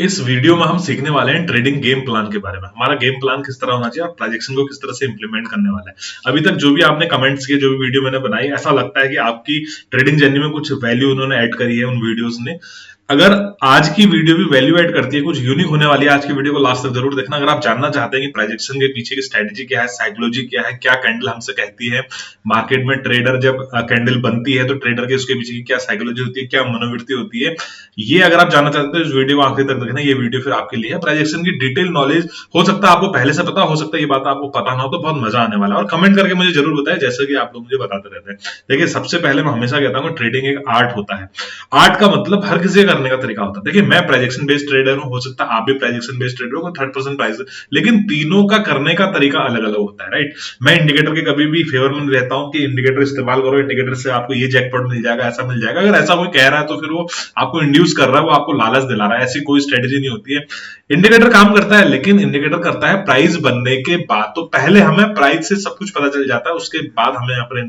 इस वीडियो में हम सीखने वाले हैं ट्रेडिंग गेम प्लान के बारे में। हमारा गेम प्लान किस तरह होना चाहिए और ट्रांजैक्शन को किस तरह से इंप्लीमेंट करने वाला है। अभी तक जो भी आपने कमेंट्स किए, जो भी वीडियो मैंने बनाई, ऐसा लगता है कि आपकी ट्रेडिंग जर्नी में कुछ वैल्यू उन्होंने ऐड करी है उन वीडियोस ने। अगर आज की वीडियो भी वैल्यू ऐड करती है, कुछ यूनिक होने वाली है, आज की वीडियो को लास्ट तक जरूर देखना। अगर आप जानना चाहते हैं कि प्राइजेक्शन के पीछे की स्ट्रेटेजी क्या है, साइकोलॉजी क्या है, क्या कैंडल हमसे कहती है, मार्केट में ट्रेडर जब कैंडल बनती है तो ट्रेडर के उसके पीछे की क्या साइकोलॉजी होती है, क्या मनोवृत्ति होती है, ये अगर आप जानना चाहते हैं तो इस वीडियो को आखिरी तक देखना। ये वीडियो फिर आपके लिए है। प्राइजेक्शन की डिटेल नॉलेज हो सकता है आपको पहले से पता, हो सकता है ये बात आपको पता ना हो, तो बहुत मजा आने वाला है। और कमेंट करके मुझे जरूर बताएं, जैसे कि आप लोग मुझे बताते रहते हैं। देखिए, सबसे पहले मैं हमेशा कहता हूँ ट्रेडिंग एक आर्ट होता है। आर्ट का मतलब हर किसी का करने का तरीका होता है। देखिए, मैं प्राइजेक्शन बेस्ड ट्रेडर हूं, हो सकता है आप भी प्राइजेक्शन बेस्ड ट्रेडर हो, थर्ड पर्सन प्राइस, लेकिन तीनों का करने का तरीका अलग अलग होता है, राइट। मैं इंडिकेटर के कभी भी फेवर में रहता हूं कि इंडिकेटर इस्तेमाल करो, इंडिकेटर से आपको ये जैकपॉट मिल जाएगा, ऐसा मिल जाएगा। अगर ऐसा कोई कह रहा है तो फिर वो आपको इंड्यूस कर रहा है, वो आपको लालच दिला रहा है। ऐसी कोई स्ट्रेटेजी नहीं होती है। इंडिकेटर काम करता है, लेकिन इंडिकेटर करता है प्राइस बनने के बाद। तो पहले हमें प्राइस से सब कुछ पता चल जाता है, उसके बाद हमें यहाँ पर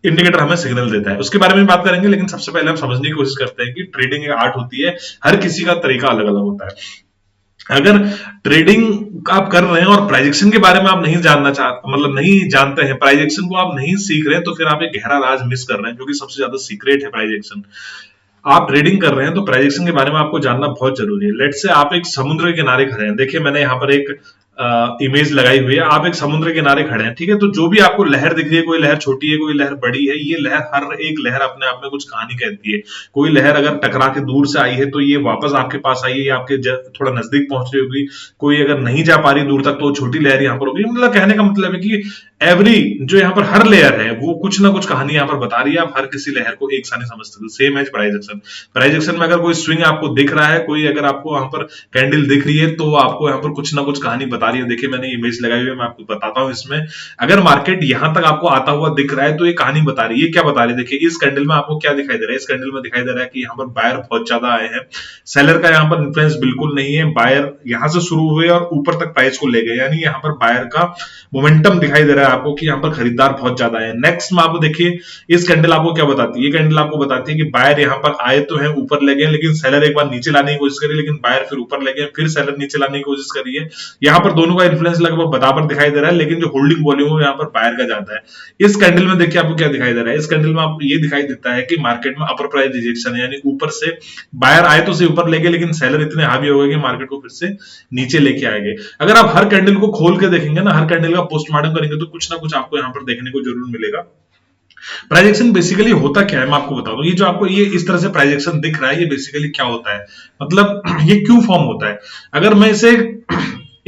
इंडिकेटर हमें सिग्नल देता है। उसके बारे में बात करेंगे, लेकिन सबसे पहले हम समझने की कोशिश करते हैं कि ट्रेडिंग एक आर्ट होती है। हर किसी का तरीका अलग अलग होता है। अगर ट्रेडिंग आप कर रहे हैं और प्राइजेक्शन के बारे में आप नहीं जानना चाहते, मतलब नहीं जानते हैं, प्राइजेक्शन को आप नहीं सीख रहे हैं, तो फिर आप एक गहरा राज मिस कर रहे हैं, जो कि सबसे ज्यादा सीक्रेट है प्राइजेक्शन। आप ट्रेडिंग कर रहे हैं तो प्राइजेक्शन के बारे में आपको जानना बहुत जरूरी है। लेट से आप एक समुद्र के किनारे खड़े हैं। देखिए, मैंने यहाँ पर एक इमेज लगाई हुई है। आप एक समुद्र के किनारे खड़े हैं, ठीक है। तो जो भी आपको लहर दिख रही है, कोई लहर छोटी है, कोई लहर बड़ी है, ये लहर, हर एक लहर अपने आप में कुछ कहानी कहती है। कोई लहर अगर टकरा के दूर से आई है तो ये वापस आपके पास आई है, ये आपके थोड़ा नजदीक पहुंच रही होगी। कोई अगर नहीं जा पा रही दूर तक तो छोटी लहर यहाँ पर होगी। मतलब कहने का मतलब है कि एवरी, जो यहाँ पर हर लेयर है, वो कुछ ना कुछ कहानी यहाँ पर बता रही है। आप हर किसी लहर को एक साथ नहीं समझ सकते। Same as प्राइजेक्शन। प्राइजेक्शन में अगर कोई स्विंग आपको दिख रहा है, कोई अगर आपको यहाँ पर कैंडल दिख रही है, तो आपको यहाँ पर कुछ ना कुछ कहानी बता रही है। देखिए, मैंने इमेज लगाई हुई है, मैं आपको बताता हूँ। इसमें अगर मार्केट यहां तक आपको आता हुआ दिख रहा है तो ये कहानी बता रही है। क्या बता रही है? देखिए, इस कैंडल में आपको क्या दिखाई दे रहा है? इस कैंडल में दिखाई दे रहा है कि यहाँ पर बायर बहुत ज्यादा आए हैं। सेलर का यहाँ पर इन्फ्लुएंस बिल्कुल नहीं है। बायर यहां से शुरू हुए और ऊपर तक प्राइस को ले गए, यानी यहाँ पर बायर का मोमेंटम दिखाई दे रहा है आपको कि यहाँ पर खरीदार बहुत ज्यादा है। नेक्स्ट में आपको देखिए, इस कैंडल आपको क्या बताती है? ये कैंडल आपको बताती है कि बायर यहाँ पर आए तो है, ऊपर ले गए, लेकिन सेलर एक बार नीचे लाने की कोशिश करी, लेकिन बायर फिर ऊपर ले गए, फिर सेलर नीचे लाने की कोशिश करी है। यहाँ पर दोनों का इन्फ्लुएंस लगभग बराबर दिखाई दे रहा है, लेकिन जो होल्डिंग वॉल्यूम है यहाँ पर बायर का ज्यादा है। इस कैंडल में देखिए आपको क्या दिखाई दे रहा है? इस कैंडल में आपको ये दिखाई देता है कि मार्केट में अपर प्राइस रिजेक्शन है, यानी ऊपर से बायर आए तो से ऊपर ले गए, लेकिन सेलर इतने हावी हो गए कि मार्केट को फिर से नीचे लेके आएंगे। अगर आप हर कैंडल को खोल के देखेंगे ना, हर कैंडल का पोस्टमार्टम करेंगे, तो कुछ ना कुछ आपको यहाँ पर देखने को जरूर मिलेगा। प्राइजेक्शन बेसिकली होता क्या है, मैं आपको बता दूं। ये जो आपको ये इस तरह से प्राइजेक्शन दिख रहा है, ये बेसिकली क्या होता है, मतलब ये क्यों फॉर्म होता है? अगर मैं इसे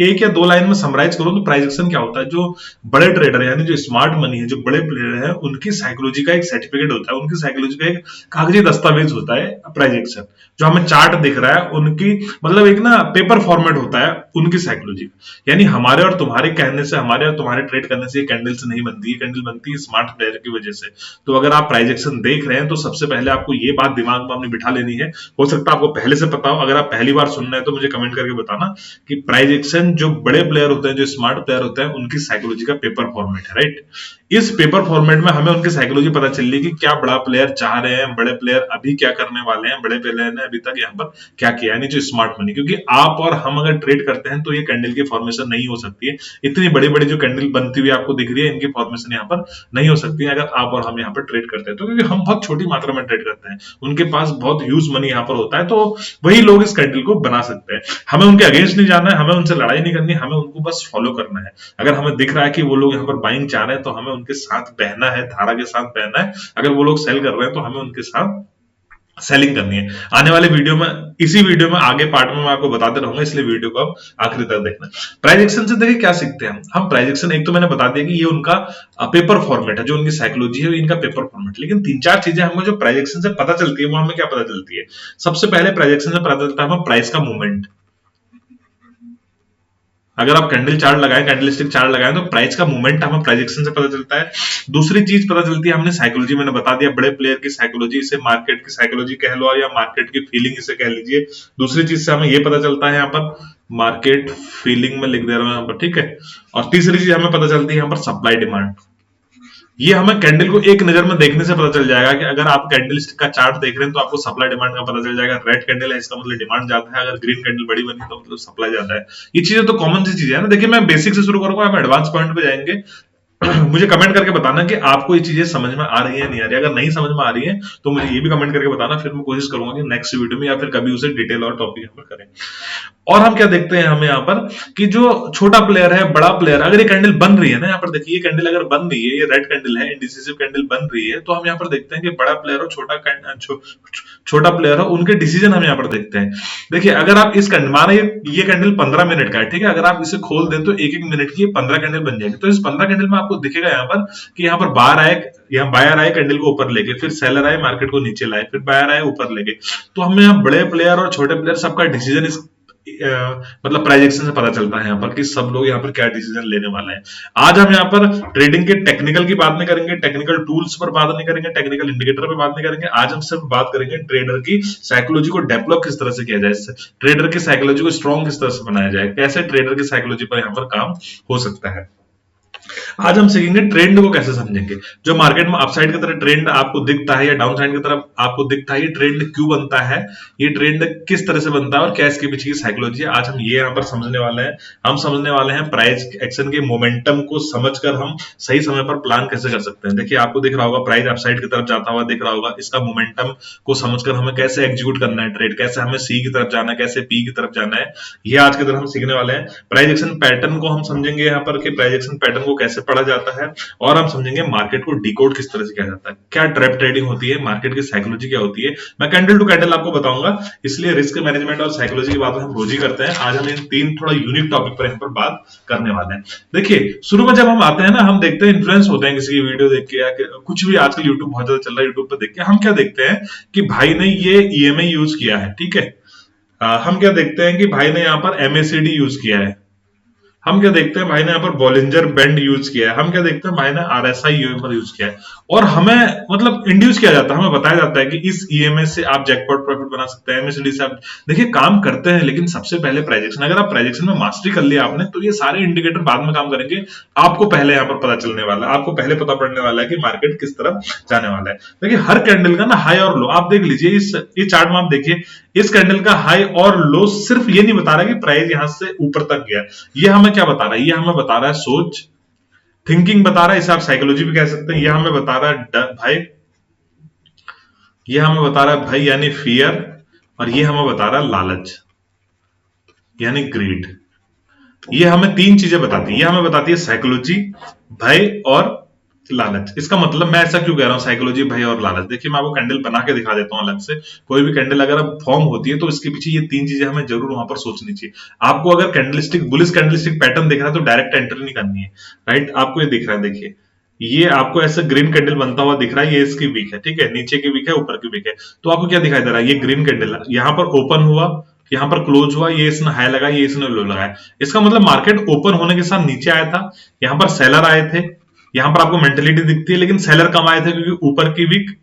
एक या दो लाइन में समराइज करूं तो प्राइजेक्शन क्या होता है? जो बड़े ट्रेडर, यानी जो स्मार्ट मनी है, जो बड़े प्लेयर हैं, उनकी साइकोलॉजी का एक सर्टिफिकेट होता है, उनकी साइकोलॉजी का एक कागजी दस्तावेज होता है प्राइजेक्शन। जो हमें चार्ट दिख रहा है, उनकी मतलब एक ना पेपर फॉर्मेट होता है उनकी साइकोलॉजी। यानी हमारे और तुम्हारे कहने से, हमारे और तुम्हारे ट्रेड करने से ये कैंडल से नहीं बनती है। कैंडल बनती है स्मार्ट प्लेयर की वजह से। तो अगर आप प्राइजेक्शन देख रहे हैं तो सबसे पहले आपको ये बात दिमाग में अपनी बिठा लेनी है। हो सकता है आपको पहले से पता हो, अगर आप पहली बार सुन रहे हैं तो मुझे कमेंट करके बताना कि प्राइजेक्शन जो बड़े प्लेयर होते हैं, जो स्मार्ट प्लेयर होते हैं, उनकी साइकोलॉजी का पेपर फॉर्मेट है, राइट। इस पेपर फॉर्मेट में हमें उनकी साइकोलॉजी पता चल रही है कि क्या बड़ा प्लेयर चाह रहे हैं, बड़े प्लेयर अभी क्या करने वाले हैं, बड़े प्लेयर ने अभी तक यहाँ पर क्या किया, यानी जो स्मार्ट मनी। क्योंकि आप और हम अगर ट्रेड करते हैं तो ये कैंडल की फॉर्मेशन नहीं हो सकती है। इतनी बड़ी बड़ी जो कैंडल बनती हुई आपको दिख रही है, इनकी फॉर्मेशन यहाँ पर नहीं हो सकती है अगर आप और हम यहाँ पर ट्रेड करते हैं। तो क्योंकि हम बहुत छोटी मात्रा में ट्रेड करते हैं, उनके पास बहुत ह्यूज मनी यहाँ पर होता है, तो वही लोग इस कैंडल को बना सकते हैं। हमें उनके अगेंस्ट नहीं जाना है, हमें उनसे लड़ाई नहीं करनी, हमें उनको बस फॉलो करना है। अगर हमें दिख रहा है कि वो लोग यहाँ पर बाइंग चाह रहे हैं तो हमें उनके साथ बहना है, धारा के साथ बहना है। अगर वो लोग सेल कर रहे हैं तो हमें उनके साथ सेलिंग करनी है। आने वाले वीडियो में, इसी वीडियो में आगे पार्ट में मैं आपको बताते रहूंगा, इसलिए वीडियो को आप आखिरी तक देखना। प्राइजेक्शन से देखिए क्या सीखते हैं हम प्राइजेक्शन, एक तो मैंने बता दिया कि ये उनका पेपर फॉर्मेट है, जो उनकी साइकोलॉजी है इनका पेपर फॉर्मेट। लेकिन तीन चार चीजें हमको जो प्राइजेक्शन से पता चलती है, वो हमें क्या पता चलती है? सबसे पहले प्राइजेक्शन से पता चलता है हमें प्राइस का मूवमेंट। अगर आप कैंडल चार्ट लगाएं, कैंडलस्टिक चार्ट लगाएं, तो प्राइस का मूवमेंट हमें प्राइजेक्शन से पता चलता है। दूसरी चीज पता चलती है हमने साइकोलॉजी, मैंने बता दिया, बड़े प्लेयर की साइकोलॉजी, इसे मार्केट की साइकोलॉजी कह लो या मार्केट की फीलिंग इसे कह लीजिए। दूसरी चीज से हमें यह पता चलता है यहाँ पर मार्केट फीलिंग में लिख दे रहा हूं यहाँ पर, ठीक है। और तीसरी चीज हमें पता चलती है यहाँ पर सप्लाई डिमांड। ये हमें कैंडल को एक नजर में देखने से पता चल जाएगा कि अगर आप कैंडल स्टिक का चार्ट देख रहे हैं तो आपको सप्लाई डिमांड का पता चल जाएगा। रेड कैंडल है इसका मतलब डिमांड ज्यादा है, अगर ग्रीन कैंडल बड़ी बनी तो मतलब सप्लाई ज्यादा है। ये चीजें तो कॉमन सी चीजें है ना। देखिए मैं बेसिक से शुरू करूंगा, हम एडवांस पॉइंट पे जाएंगे। मुझे कमेंट करके बताना कि आपको ये चीजें समझ में आ रही है नहीं आ रही है। अगर नहीं समझ में आ रही है तो मुझे ये भी कमेंट करके बताना, फिर मैं कोशिश करूंगा कि नेक्स्ट वीडियो में या फिर कभी उसे डिटेल और टॉपिक पर करें। और हम क्या देखते हैं हमें यहाँ पर कि जो छोटा प्लेयर है बड़ा प्लेयर, अगर ये कैंडल बन रही है ना, यहाँ पर देखिए ये कैंडल अगर बन रही है, ये रेड कैंडल है, इंडिसिसिव कैंडल बन रही है, तो हम यहाँ पर देखते हैं कि बड़ा प्लेयर और छोटा प्लेयर हो, उनके डिसीजन हम यहाँ पर देखते हैं। देखिए अगर आप इस कैंडल, माना ये कैंडल 15 मिनट का है, ठीक है, अगर आप इसे खोल दें तो एक एक मिनट की 15 कैंडल बन जाएगी। तो इस 15 कैंडल में आपको दिखेगा यहाँ पर कि यहाँ पर बाहर आए, यहाँ बायर आए कैंडल को ऊपर लेके, फिर सेलर आए मार्केट को नीचे लाए, फिर बायर आए ऊपर लेके। तो हमें यहाँ बड़े प्लेयर और छोटे प्लेयर सबका डिसीजन इस मतलब प्राइजेक्शन से पता चलता है यहाँ पर कि सब लोग यहाँ पर क्या डिसीजन लेने वाले हैं। आज हम यहाँ पर ट्रेडिंग के टेक्निकल की बात नहीं करेंगे, टेक्निकल टूल्स पर बात नहीं करेंगे, टेक्निकल इंडिकेटर पर बात नहीं करेंगे। आज हम सिर्फ बात करेंगे ट्रेडर की साइकोलॉजी को डेवलप किस तरह से किया जाए, ट्रेडर की साइकोलॉजी को स्ट्रॉन्ग किस तरह से बनाया जाए, कैसे ट्रेडर की साइकोलॉजी पर यहाँ पर काम हो सकता है। आज हम सीखेंगे ट्रेंड को कैसे समझेंगे। जो मार्केट में अपसाइड की तरह ट्रेंड आपको दिखता है या डाउन साइड की तरफ आपको दिखता है, ये ट्रेंड क्यों बनता है, ये ट्रेंड किस तरह से बनता है और क्या इसके पीछे की साइकोलॉजी है, आज हम ये यहाँ पर समझने वाले हैं। हम समझने वाले हैं प्राइस एक्शन के मोमेंटम को समझकर हम सही समय पर प्लान कैसे कर सकते हैं। देखिए आपको दिख रहा होगा प्राइस अपसाइड की तरफ जाता हुआ दिख रहा होगा, इसका मोमेंटम को समझकर हमें कैसे एग्जीक्यूट करना है ट्रेड, कैसे हमें सी की तरफ जाना है, कैसे पी की तरफ जाना है, ये आज के दिन हम सीखने वाले हैं। प्राइस एक्शन पैटर्न को हम समझेंगे यहाँ पर कि प्राइस एक्शन पैटर्न को कैसे पढ़ा जाता है, और हम समझेंगे मार्केट को डिकोड किस तरह से किया जाता है, क्या ट्रैप ट्रेडिंग होती है, मार्केट की साइकोलॉजी क्या होती है। मैं कैंडल टू कैंडल आपको बताऊंगा, इसलिए रिस्क मैनेजमेंट और साइकोलॉजी की बात हम रोज ही करते हैं। आज हम इन तीन थोड़ा यूनिक टॉपिक पर यहाँ पर बात करने वाले हैं। देखिए शुरू में जब हम आते हैं ना, हम देखते हैं इन्फ्लुएंस होते हैं किसी की वीडियो देख के या कुछ भी, आजकल यूट्यूब बहुत ज्यादा चल रहा है, यूट्यूब पर देख के हम क्या देखते हैं कि भाई ने ये ईएमआई यूज किया है, ठीक है। हम क्या देखते हैं कि भाई ने यहाँ पर एमएसीडी यूज किया है, हम क्या देखते हैं भाई ने यहाँ पर बॉलिंजर बैंड यूज किया है, हम क्या देखते हैं भाई ने आरएसआई ईएमआई यूज किया है, और हमें मतलब इंड्यूस किया जाता है, हमें बताया जाता है कि इस ईएमआई से आप जैकपॉट प्रॉफिट बना सकते हैं, एमएसडी से आप देखिए काम करते हैं। लेकिन सबसे पहले प्राइजेक्शन, अगर आप प्राइजेक्शन में मास्टरी कर लिया आपने तो ये सारे इंडिकेटर बाद में काम करेंगे, आपको पहले यहाँ पर पता चलने वाला है, आपको पहले पता पड़ने वाला है कि मार्केट किस तरफ जाने वाला है। देखिए हर कैंडल का ना हाई और लो आप देख लीजिए, इस चार्ट में आप देखिए इस कैंडल का हाई और लो सिर्फ ये नहीं बता रहा कि प्राइस यहां से ऊपर तक गया, ये हमें क्या बता रहा है, ये हमें बता रहा है सोच, थिंकिंग बता रहा है, इसे आप साइकोलॉजी भी कह सकते हैं। ये हमें बता रहा है भाई, ये हमें बता रहा है भाई यानी फियर, और ये हमें बता रहा है लालच यानी ग्रीड। ये हमें तीन चीजें बताती है, ये हमें बताती है साइकोलॉजी, भय और लालच। इसका मतलब मैं ऐसा क्यों कह रहा हूं साइकोलॉजी, भय और लालच। देखिए मैं आपको कैंडल बना के दिखा देता हूं अलग से, कोई भी कैंडल अगर फॉर्म होती है तो इसके पीछे ये तीन चीजें हमें जरूर वहां पर सोचनी चाहिए। आपको अगर कैंडलस्टिक बुलिश कैंडलस्टिक पैटर्न दिख रहा है तो डायरेक्ट एंट्री नहीं करनी है, राइट। आपको ये दिख रहा है, देखिए ये आपको ऐसा ग्रीन कैंडल बनता हुआ दिख रहा है, ये इसकी वीक है, ठीक है, नीचे की वीक है ऊपर की वीक है, तो आपको क्या दिखाई दे रहा है, ये ग्रीन कैंडल यहाँ पर ओपन हुआ, यहाँ पर क्लोज हुआ, ये इसने हाई लगाया, ये इसने लो लगाया। इसका मतलब मार्केट ओपन होने के साथ नीचे आया था, यहाँ पर सेलर आए थे, यहां पर आपको मेंटेलिटी दिखती है, लेकिन सेलर कम आए थे क्योंकि ऊपर की वीक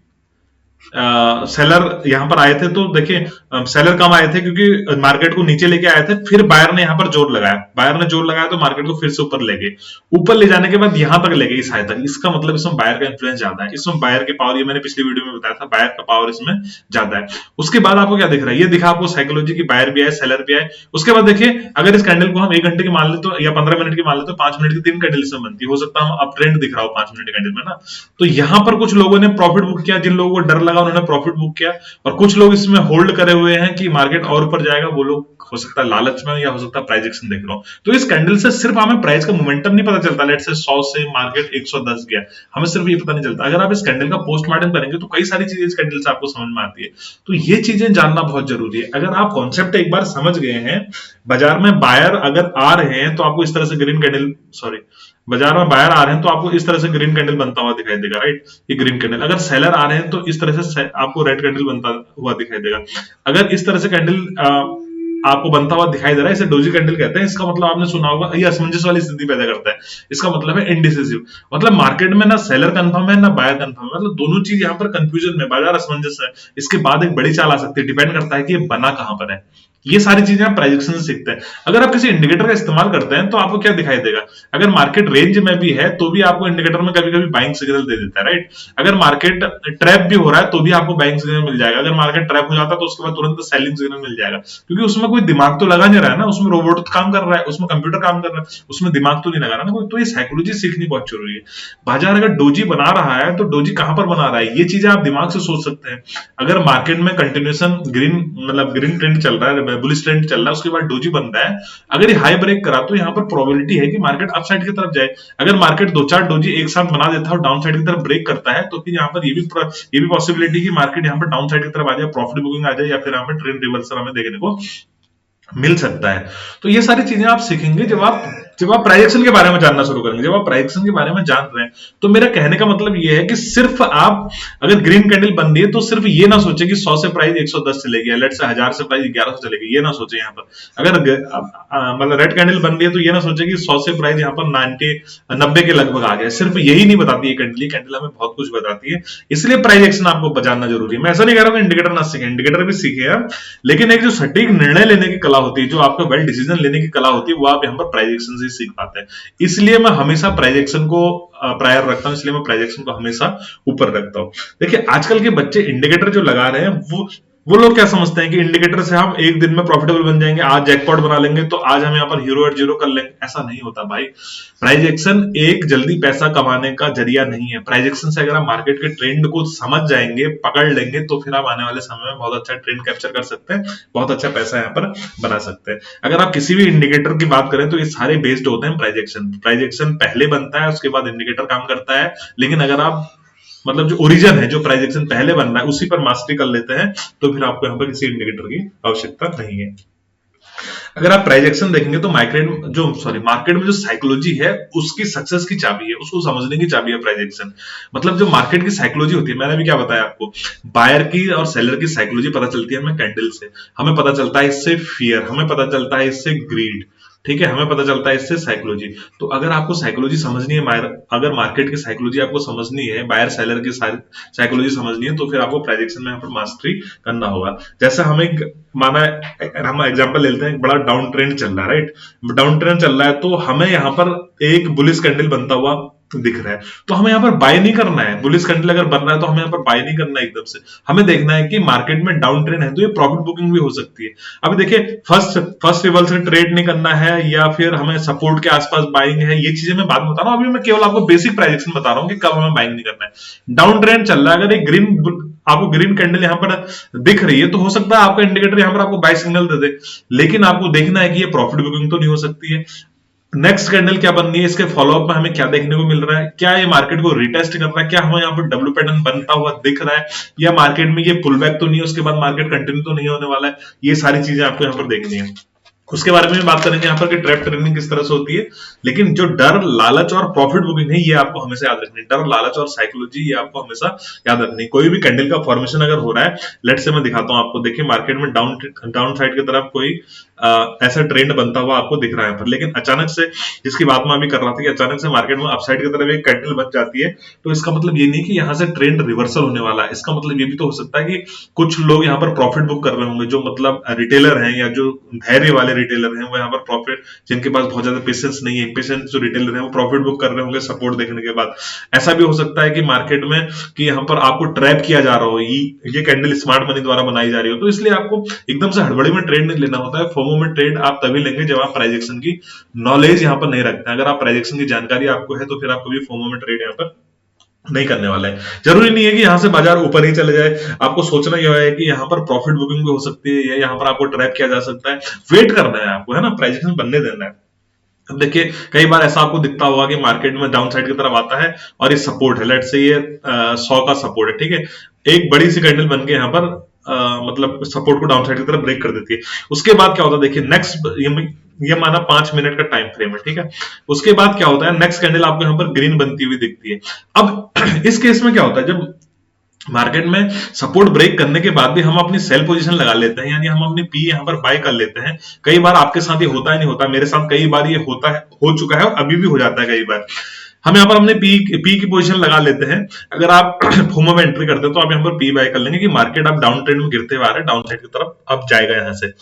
सेलर यहां पर आए थे। तो देखिए सेलर कम आए थे क्योंकि मार्केट को नीचे लेके आए थे, फिर बायर ने यहां पर जोर लगाया, बायर ने जोर लगाया तो मार्केट को फिर से ऊपर ले गए, ऊपर ले जाने के बाद यहां तक ले गए इस हाई तक। इसका मतलब इसमें बायर का इंफ्लुएंस ज्यादा है, इसमें बायर की पावर, ये मैंने पिछली वीडियो में बताया था, बायर का पावर इसमें ज्यादा है। उसके बाद आपको क्या दिख रहा है, ये दिखा आपको साइकोलॉजी की, बायर भी आए सेलर भी आए। उसके बाद देखिए अगर इस कैंडल को हम 1 घंटे की मान ले तो, या 15 मिनट की मान ले तो 5 मिनट की 3 कैंडल इसमें बनती है, हो सकता है हम अप ट्रेंड दिख रहा हो 5 मिनट कैंडल में ना। तो यहां पर कुछ लोगों ने प्रॉफिट बुक किया, जिन लोगों को डर लगा उन्होंने प्रॉफिट बुक किया, और कुछ लोग इसमें होल्ड करे हुए हैं कि मार्केट और ऊपर जाएगा, वो लोग हो सकता है लालच में या हो सकता है प्राइस एक्शन देख रहा हूं। तो इस कैंडल से सिर्फ हमें प्राइस का मोमेंटम नहीं पता चलता, लेट से 100 से मार्केट 110 गया, हमें सिर्फ ये पता नहीं चलता। अगर आप इस कैंडल का पोस्टमार्टम करेंगे तो कई सारी चीजें इस कैंडल से आपको समझ में आती है। तो ये चीजें जानना बहुत जरूरी है। अगर आप कॉन्सेप्ट एक बार समझ गए हैं, बाजार में बायर अगर आ रहे हैं तो आपको इस तरह से ग्रीन कैंडल, सॉरी, बाजार में बायर आ रहे हैं तो आपको इस तरह से ग्रीन कैंडल बनता हुआ दिखाई देगा, राइट। ये ग्रीन कैंडल, अगर सेलर आ रहे हैं तो इस तरह से आपको रेड कैंडल बनता हुआ दिखाई देगा। अगर इस तरह से कैंडल आपको बनता हुआ दिखाई दे रहा है, इसे डोजी कैंडल कहते हैं। इसका मतलब आपने सुना होगा, ये असमंजस वाली स्थिति पैदा करता है, इसका मतलब है इंडिसिसिव, मतलब मार्केट में ना सेलर कंफर्म है ना बायर कंफर्म है, मतलब दोनों चीज यहाँ पर कंफ्यूजन में, बाजार असमंजस है। इसके बाद एक बड़ी चाल आ सकती है, डिपेंड करता है कि ये बना कहां पर है। ये सारी चीजें आप प्राइजेक्शन से सीखते हैं। अगर आप किसी इंडिकेटर का इस्तेमाल करते हैं तो आपको क्या दिखाई देगा, अगर मार्केट रेंज में भी है तो भी आपको इंडिकेटर में कभी कभी बाइंग सिग्नल दे देता है, राइट। अगर मार्केट ट्रैप भी हो रहा है तो भी आपको बाइंग सिग्नल मिल जाएगा, अगर मार्केट ट्रैप हो जाता है तो उसके बाद तुरंत सेलिंग सिग्नल मिल जाएगा, क्योंकि उसमें कोई दिमाग तो लगा नहीं रहा है ना, उसमें रोबोट काम कर रहा है, उसमें कंप्यूटर काम कर रहा है, उसमें दिमाग तो नहीं लगा रहा ना कोई। तो ये साइकोलॉजी सीखनी बहुत जरूरी है। बाजार अगर डोजी बना रहा है तो डोजी कहां पर बना रहा है, ये चीजें आप दिमाग से सोच सकते हैं। अगर मार्केट में कंटिन्यूएशन ग्रीन मतलब ग्रीन ट्रेंड चल रहा है, बुलिश ट्रेंड चल रहा है, उसके बाद डोजी बन रहा है, अगर ये हाई ब्रेक करा तो यहाँ पर प्रोबेबिलिटी है कि मार्केट अपसाइड की तरफ जाए। अगर मार्केट दो चार डोजी एक साथ बना देता है और डाउन साइड की तरफ ब्रेक करता है तो फिर यहाँ पर ये भी पॉसिबिलिटी कि मार्केट यहाँ पर डाउन साइड की तरफ आ जाए, प्रॉफिट बुकिंग आ जाए, या फिर यहाँ पर ट्रेंड रिवर्सल हमें देखने को मिल सकता है। तो ये सारी चीजें आप सीखेंगे जब आप प्राइजेक्शन के बारे में जानना शुरू करेंगे। जब आप प्राइजेक्शन के बारे में जान रहे हैं तो मेरा कहने का मतलब ये है कि सिर्फ आप अगर ग्रीन कैंडल बन रही है तो सिर्फ ये ना सोचे कि 100 से प्राइस 110 चलेगी, लेट से 1000 से प्राइस 1100 चलेगी, ये ना सोचे यहाँ पर। अगर मतलब रेड कैंडल बन रही है तो ये ना सोचे कि 100 से प्राइस यहाँ पर 90 के लगभग आ गए। सिर्फ यही नहीं बताती है कैंडल, कैंडल हमें बहुत कुछ बताती है, इसलिए प्राइजेक्शन आपको जानना जरूरी है। मैं ऐसा नहीं कह रहा हूँ इंडिकेटर ना सीखे, इंडिकेटर भी सीखे आप, लेकिन एक जो सटीक निर्णय लेने की कला होती है, जो आपका वेल डिसीजन लेने की कला होती है, वो आप यहाँ पर प्राइजेक्शन से सीख पाते हैं। इसलिए मैं हमेशा प्राइजेक्शन को प्रायर रखता हूं, इसलिए मैं प्राइजेक्शन को हमेशा ऊपर रखता हूं। देखिए आजकल के बच्चे इंडिकेटर जो लगा रहे हैं वो लोग क्या समझते हैं कि इंडिकेटर से हम एक दिन में प्रॉफिटेबल बन जाएंगे, आज जैकपॉट बना लेंगे तो आज हम यहाँ पर हीरो एट जीरो कर लेंगे। ऐसा नहीं होता भाई। प्राइजेक्शन एक जल्दी पैसा कमाने का जरिया नहीं है। प्राइजेक्शन से अगर आप मार्केट के ट्रेंड को समझ जाएंगे, पकड़ लेंगे, तो फिर आप आने वाले समय में बहुत अच्छा ट्रेंड कैप्चर कर सकते हैं, बहुत अच्छा पैसा यहाँ पर बना सकते हैं। अगर आप किसी भी इंडिकेटर की बात करें तो ये सारे बेस्ड होते हैं प्राइजेक्शन। प्राइजेक्शन पहले बनता है, उसके बाद इंडिकेटर काम करता है। लेकिन अगर आप मतलब जो ओरिजिन है, जो प्राइजेक्शन पहले बन रहा है, उसी पर मास्टरी कर लेते हैं तो फिर आपको यहाँ पर किसी इंडिकेटर की आवश्यकता नहीं है। अगर आप प्राइजेक्शन देखेंगे तो मार्केट में जो साइकोलॉजी है उसकी सक्सेस की चाबी है, उसको समझने की चाबी है प्राइजेक्शन। मतलब जो मार्केट की साइकोलॉजी होती है, मैंने भी क्या बताया आपको, बायर की और सेलर की साइकोलॉजी पता चलती है हमें कैंडल से, हमें पता चलता है इससे फियर, हमें पता चलता है इससे ग्रीड, ठीक है, हमें पता चलता है इससे साइकोलॉजी। तो अगर आपको साइकोलॉजी समझनी है, अगर मार्केट की साइकोलॉजी आपको समझनी है, बायर सेलर की साइकोलॉजी समझनी है, तो फिर आपको प्राइजेक्शन में यहाँ पर मास्टरी करना होगा। जैसे हम हम एग्जांपल लेते हैं, एक बड़ा डाउन ट्रेंड चल रहा है, राइट। डाउन ट्रेंड चल रहा है तो हमें यहाँ पर एक बुलिश कैंडल बनता हुआ दिख रहा है, तो हमें यहाँ पर बाय नहीं करना है। बुलिश कैंडल अगर बन रहा है तो हमें यहाँ पर बाय नहीं करना है एकदम से। हमें देखना है कि मार्केट में डाउन ट्रेंड है तो ये प्रॉफिट बुकिंग भी हो सकती है। अभी देखिए फर्स्ट लेवल से ट्रेड नहीं करना है, या फिर हमें सपोर्ट के आसपास बाइंग है, ये चीजें मैं बाद में बता रहा हूँ। अभी मैं केवल आपको बेसिक प्राइजेक्शन बता रहा हूँ कि कब हमें बाइंग नहीं करना है। डाउन ट्रेंड चल रहा है, अगर एक आपको ग्रीन कैंडल यहाँ पर दिख रही है तो हो सकता है आपका इंडिकेटर यहाँ पर आपको बाय सिग्नल दे दे, लेकिन आपको देखना है कि ये प्रॉफिट बुकिंग तो नहीं हो सकती है। नेक्स्ट कैंडल क्या बन रही है, इसके फॉलोअप में हमें क्या देखने को मिल रहा है, क्या ये मार्केट को रिटेस्ट कर रहा है, क्या हमें यहाँ पर डब्ल्यू पैटर्न बनता हुआ दिख रहा है, या मार्केट में ये पुल बैक तो नहीं है, उसके बाद मार्केट कंटिन्यू तो नहीं होने वाला है। ये सारी चीजें आपको यहाँ पर देखनी है। उसके बारे में बात करेंगे यहाँ पर कि ट्रैप ट्रेडिंग किस तरह से होती है। लेकिन जो डर, लालच और प्रॉफिट बुकिंग है, ये आपको हमेशा याद रखनी है। डर, लालच और साइकोलॉजी, ये आपको हमेशा याद रखनी है। कोई भी कैंडल का फॉर्मेशन अगर हो रहा है, लेट से मैं दिखाता हूं आपको, देखिए मार्केट में डाउन साइड की तरफ कोई ऐसा ट्रेंड बनता हुआ आपको दिख रहा है पर, लेकिन अचानक से, जिसकी बात मैं अभी कर रहा था कि अचानक से मार्केट में अपसाइड की तरफ एक कैंडल बन जाती है, तो इसका मतलब ये नहीं कि यहाँ से ट्रेंड रिवर्सल होने वाला है। इसका मतलब ये भी तो हो सकता है कि कुछ लोग यहाँ पर प्रॉफिट बुक कर रहे होंगे, जो मतलब रिटेलर हैं या जो धैर्य वाले रिटेलर हैं, वो यहाँ पर प्रॉफिट, जिनके पास बहुत ज्यादा पेशेंस नहीं है, पेशेंस जो रिटेलर है वो प्रॉफिट बुक कर रहे होंगे सपोर्ट देखने के बाद। ऐसा भी हो सकता है कि मार्केट में कि यहाँ पर आपको ट्रैप किया जा रहा हो, ये कैंडल स्मार्ट मनी द्वारा बनाई जा रही हो, तो इसलिए आपको एकदम से हड़बड़ी में ट्रेड नहीं लेना होता है। फोमो में ट्रेड आप तभी लेंगे जब आप प्राइजेक्शन की नॉलेज यहाँ पर नहीं रखते हैं। अगर आप प्राइजेक्शन की जानकारी आपको है तो फिर आप कभी फोमो में ट्रेड यहाँ पर नहीं करने वाला है। जरूरी नहीं है कि यहां से बाजार ऊपर ही चले जाए, आपको सोचना यह है कि यहाँ पर प्रॉफिट बुकिंग भी हो सकती है, या यहाँ पर आपको ट्रैप किया जा सकता है। वेट करना है आपको, है ना, प्राइजेक्शन बनने देना है। अब देखिए कई बार ऐसा आपको दिखता होगा कि मार्केट में डाउन साइड की तरफ आता है और ये सपोर्ट है, लेट से ये 100 का सपोर्ट है, ठीक है, एक बड़ी सी कैंडल बन के यहाँ पर मतलब सपोर्ट को डाउन साइड की तरफ ब्रेक कर देती है। उसके बाद क्या होता है, देखिए नेक्स्ट ये माना 5 मिनट का टाइम फ्रेम है, ठीक है। उसके बाद क्या होता है, नेक्स्ट कैंडल आपको यहाँ पर ग्रीन बनती हुई दिखती है। अब इस केस में क्या होता है, जब मार्केट में सपोर्ट ब्रेक करने के बाद भी हम अपनी सेल पोजीशन लगा लेते हैं, यानी हम अपनी पी यहाँ पर बाय कर लेते हैं। कई बार आपके साथ ये होता है, नहीं होता, मेरे साथ कई बार ये होता है, हो चुका है और अभी भी हो जाता है। कई बार हम यहाँ पर अपने पी की पोजीशन लगा लेते हैं। अगर आप फोमो में एंट्री करते हैं तो आप यहाँ पर पी बाय कर लेंगे कि मार्केट आप डाउन ट्रेंड में गिरते हुए आ रहे हैं, डाउन साइड की तरफ अब जाएगा यहाँ से।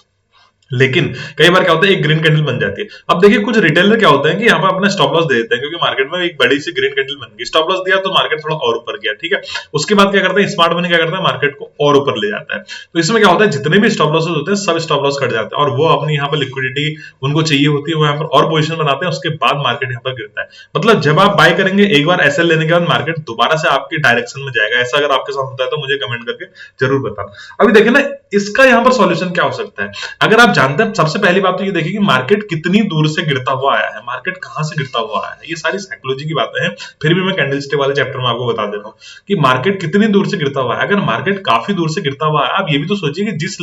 लेकिन कई बार क्या होता है एक ग्रीन कैंडल बन जाती है। अब देखिए कुछ रिटेलर क्या होता है कि यहाँ पर अपना स्टॉप लॉस दे देते हैं, क्योंकि मार्केट में एक बड़ी सी ग्रीन कैंडल बन गई, स्टॉप लॉस दिया तो मार्केट थोड़ा और ऊपर गया, ठीक है। उसके बाद क्या करता है स्मार्ट मनी, क्या करता है मार्केट को और ऊपर ले जाता है। तो इसमें क्या होता है जितने भी स्टॉप लॉसेस होते हैं सब स्टॉप लॉस कट जाते हैं, और वो अपनी यहाँ पर लिक्विडिटी उनको चाहिए होती है, वो यहाँ पर और पोजिशन बनाते हैं, उसके बाद मार्केट यहाँ पर गिरता है। मतलब जब आप बाय करेंगे एक बार एसएल लेने के बाद मार्केट दोबारा से आपकी डायरेक्शन में जाएगा। ऐसा अगर आपके साथ होता है तो मुझे कमेंट करके जरूर बताना। अभी देखिए ना इसका यहाँ पर सॉल्यूशन क्या हो सकता है। अगर आप जानते हैं, सबसे पहली बात तो ये देखिए कि मार्केट कितनी दूर से गिरता हुआ आया है, मार्केट कहां से गिरता हुआ आया है, ये सारी साइकोलॉजी की बातें हैं। फिर भी मैं कैंडलस्टिक वाले चैप्टर में आपको बता दे रहा हूँ कि मार्केट कितनी दूर से गिरता हुआ है। अगर मार्केट काफी दूर से गिरता हुआ है, आप ये भी तो सोचिए कि जिस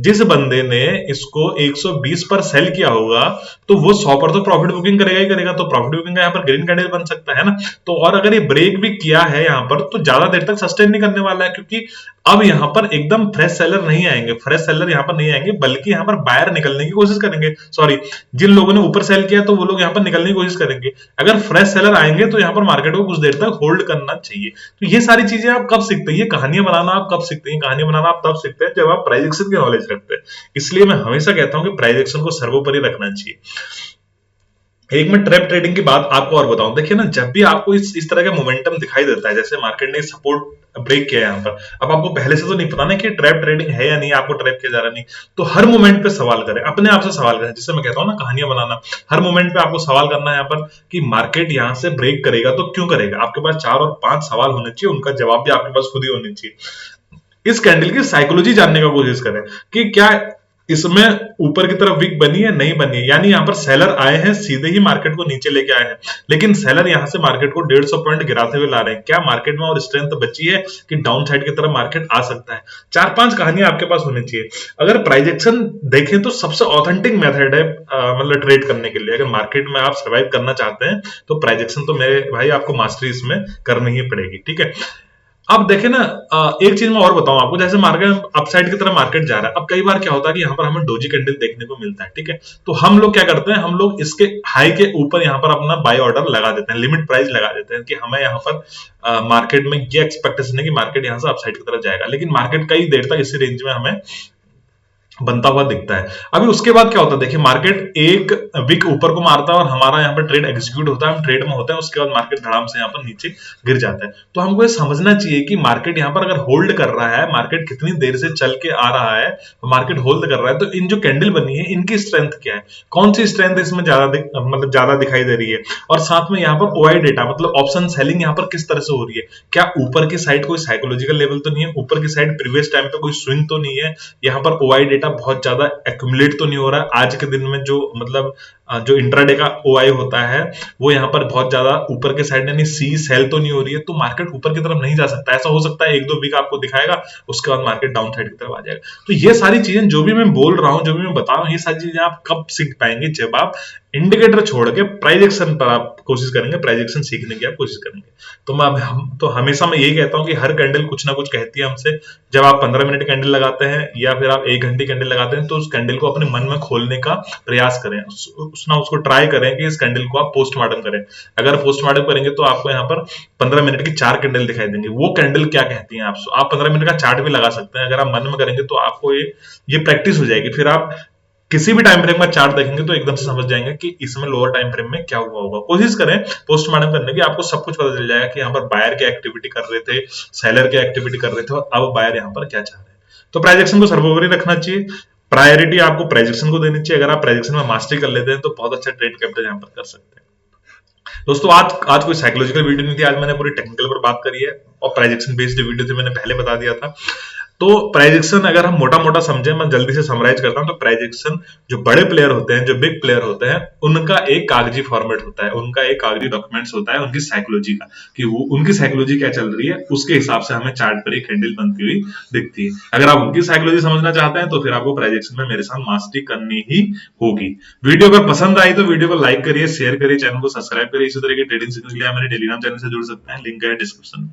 जिस बंदे ने इसको 120 पर सेल किया होगा तो वो 100 पर तो प्रॉफिट बुकिंग करेगा ही करेगा। तो प्रॉफिट बुकिंग का यहाँ पर ग्रीन कैंडल बन सकता है ना। तो और अगर ये ब्रेक भी किया है यहाँ पर तो ज्यादा देर तक सस्टेन नहीं करने वाला है, क्योंकि अब यहाँ पर एकदम फ्रेश सेलर नहीं आएंगे, फ्रेश सेलर यहाँ पर नहीं आएंगे, बल्कि यहाँ पर बायर निकलने की कोशिश करेंगे। सॉरी, जिन लोगों ने ऊपर सेल किया तो वो लोग यहाँ पर निकलने की कोशिश करेंगे। अगर फ्रेश सेलर आएंगे तो यहाँ पर मार्केट को कुछ देर तक होल्ड करना चाहिए। तो ये सारी चीजें आप कब सीखते हैं, ये कहानियां बनाना आप कब सीखते हैं, कहानियां बनाना आप तब सीखते हैं जब आप प्राइस एक्शन की नॉलेज रखते हैं। इसलिए मैं हमेशा कहता हूं कि प्राइस एक्शन को सर्वोपरि रखना चाहिए। एक मैं ट्रैप ट्रेडिंग की बात आपको और बताऊं, देखिए ना जब भी आपको इस तरह का मोमेंटम दिखाई देता है, जैसे मार्केट ने सपोर्ट ब्रेक किया है यहाँ पर, अब आपको पहले से तो नहीं पता ना कि ट्रैप ट्रेडिंग है या नहीं, आपको ट्रैप किया जा रहा नहीं, तो हर मोमेंट पे सवाल करें, अपने आप से सवाल करें, जिससे मैं कहता हूं ना कहानियां बनाना। हर मोमेंट पे आपको सवाल करना है यहाँ पर कि मार्केट यहाँ से ब्रेक करेगा तो क्यों करेगा। आपके पास 4 और 5 सवाल होने चाहिए, उनका जवाब भी आपके पास खुद ही होने चाहिए। इस कैंडल की साइकोलॉजी जानने का कोशिश करें कि क्या इसमें ऊपर की तरफ विक बनी है नहीं बनी है, यानी यहाँ पर सेलर आए हैं सीधे ही मार्केट को नीचे लेके आए हैं, लेकिन सेलर यहाँ से मार्केट को 150 पॉइंट गिराते हुए ला रहे हैं। क्या मार्केट में और स्ट्रेंथ बची है कि डाउन साइड की तरफ मार्केट आ सकता है। 4-5 कहानियां आपके पास होनी चाहिए। अगर प्राइजेक्शन देखें तो सबसे ऑथेंटिक मेथड है मतलब ट्रेड करने के लिए। अगर मार्केट में आप सर्वाइव करना चाहते हैं तो प्राइजेक्शन तो मेरे भाई आपको मास्टरी इसमें करनी ही पड़ेगी, ठीक है। अब देखे ना एक चीज मैं और बताऊं आपको, जैसे मार्केट अपसाइड की तरफ मार्केट जा रहा है, अब कई बार क्या होता है कि यहाँ पर हमें डोजी कैंडल देखने को मिलता है, ठीक है। तो हम लोग क्या करते हैं, हम लोग इसके हाई के ऊपर यहाँ पर अपना बाय ऑर्डर लगा देते हैं, लिमिट प्राइस लगा देते हैं कि हमें यहाँ पर मार्केट में ये एक्सपेक्टेशन है कि मार्केट यहाँ से अपसाइड की तरफ जाएगा, लेकिन मार्केट कई देर तक इसी रेंज में हमें बनता हुआ दिखता है। अभी उसके बाद क्या होता है, देखिए मार्केट एक विक ऊपर को मारता है और हमारा यहाँ पर ट्रेड एग्जीक्यूट होता है, हम ट्रेड में होते हैं, उसके बाद मार्केट धड़ाम से यहाँ पर नीचे गिर जाता है। तो हमको ये समझना चाहिए कि मार्केट यहाँ पर अगर होल्ड कर रहा है, मार्केट कितनी देर से चल के आ रहा है, मार्केट होल्ड कर रहा है, तो इन जो कैंडल बनी है इनकी स्ट्रेंथ क्या है, कौन सी स्ट्रेंथ इसमें मतलब ज्यादा दिखाई दे रही है, और साथ में यहाँ पर ओआई डेटा मतलब ऑप्शन सेलिंग यहाँ पर किस तरह से हो रही है। क्या ऊपर की साइड कोई साइकोलॉजिकल लेवल तो नहीं है, ऊपर की साइड प्रीवियस टाइम पे कोई स्विंग तो नहीं है, यहाँ पर ओआई डेटा बहुत ज्यादा एक्यूमुलेट तो नहीं हो रहा है। आज के दिन में जो मतलब जो इंट्राडे का ओआई होता है वो यहाँ पर बहुत ज्यादा ऊपर के साइड यानी सी सेल तो नहीं हो रही है, तो मार्केट ऊपर की तरफ नहीं जा सकता। ऐसा हो सकता है 1-2 वीक आपको दिखाएगा, उसके बाद मार्केट डाउन साइड की तरफ आ जाएगा। तो ये सारी चीजें जो भी मैं बोल रहा हूँ, जो भी मैं बता रहा हूँ, ये सारी चीजें आप कब सीख पाएंगे, जब आप इंडिकेटर छोड़ के प्राइजेक्शन पर आप कोशिश करेंगे, प्राइजेक्शन सीखने की आप कोशिश करेंगे। तो तो हमेशा मैं यही कहता हूँ कि हर कैंडल कुछ ना कुछ कहती है हमसे। जब आप 15 मिनट कैंडल लगाते हैं या फिर आप 1 घंटे कैंडल लगाते हैं तो उस कैंडल को अपने मन में खोलने का प्रयास करें, उसको ट्राई करें कि इस कैंडल को आप पोस्टमार्टम करें। अगर पोस्टमार्टम करेंगे तो आपको यहाँ पर 15 मिनट की 4 कैंडल दिखाई देंगे, वो कैंडल क्या कहती हैं। आप 15 मिनट का चार्ट भी लगा सकते हैं, अगर आप मन में करेंगे तो आपको ये प्रैक्टिस हो जाएगी। फिर आप किसी भी टाइम फ्रेम में चार्ट देखेंगे तो एकदम से समझ जाएंगे कि इसमें लोअर टाइम फ्रेम में क्या हुआ होगा। कोशिश करें पोस्टमार्टम करने की, आपको सब कुछ पता चल जाएगा कि यहाँ पर बायर की एक्टिविटी कर रहे थे, सेलर की एक्टिविटी कर रहे थे, और अब बायर यहाँ पर क्या चाह रहे हैं। तो प्राइजेक्शन को सर्वोपरि रखना चाहिए, प्रायोरिटी आपको प्राइजेक्शन को देनी चाहिए। अगर आप प्राइजेक्शन में मास्टरी कर लेते हैं तो बहुत अच्छा ट्रेड कैपिटल यहाँ पर कर सकते हैं। दोस्तों आज कोई साइकोलॉजिकल वीडियो नहीं थी, आज मैंने पूरी टेक्निकल पर बात करी है, और प्राइजेक्शन बेस्ड वीडियो थी, मैंने पहले बता दिया था। तो प्राइजेक्शन अगर हम मोटा मोटा समझे, मैं जल्दी से समराइज करता हूं, तो प्राइजेक्शन जो बड़े प्लेयर होते हैं, जो बिग प्लेयर होते हैं, उनका एक कागजी फॉर्मेट होता है, उनका एक कागजी डॉक्यूमेंट्स होता है उनकी साइकोलॉजी का, कि वो उनकी साइकोलॉजी क्या चल रही है, उसके हिसाब से हमें चार्ट पर एक कैंडल बनती हुई दिखती है। अगर आप उनकी साइकोलॉजी समझना चाहते हैं तो फिर आपको प्राइजेक्शन में मेरे साथ मास्टरी करनी ही होगी। वीडियो अगर पसंद आई तो वीडियो को लाइक करिए, शेयर करिए, चैनल को सब्सक्राइब करिए। इसी तरह की ट्रेडिंग सीखने के लिए मेरे टेलीग्राम चैनल से जुड़ सकते हैं, लिंक है डिस्क्रिप्शन में।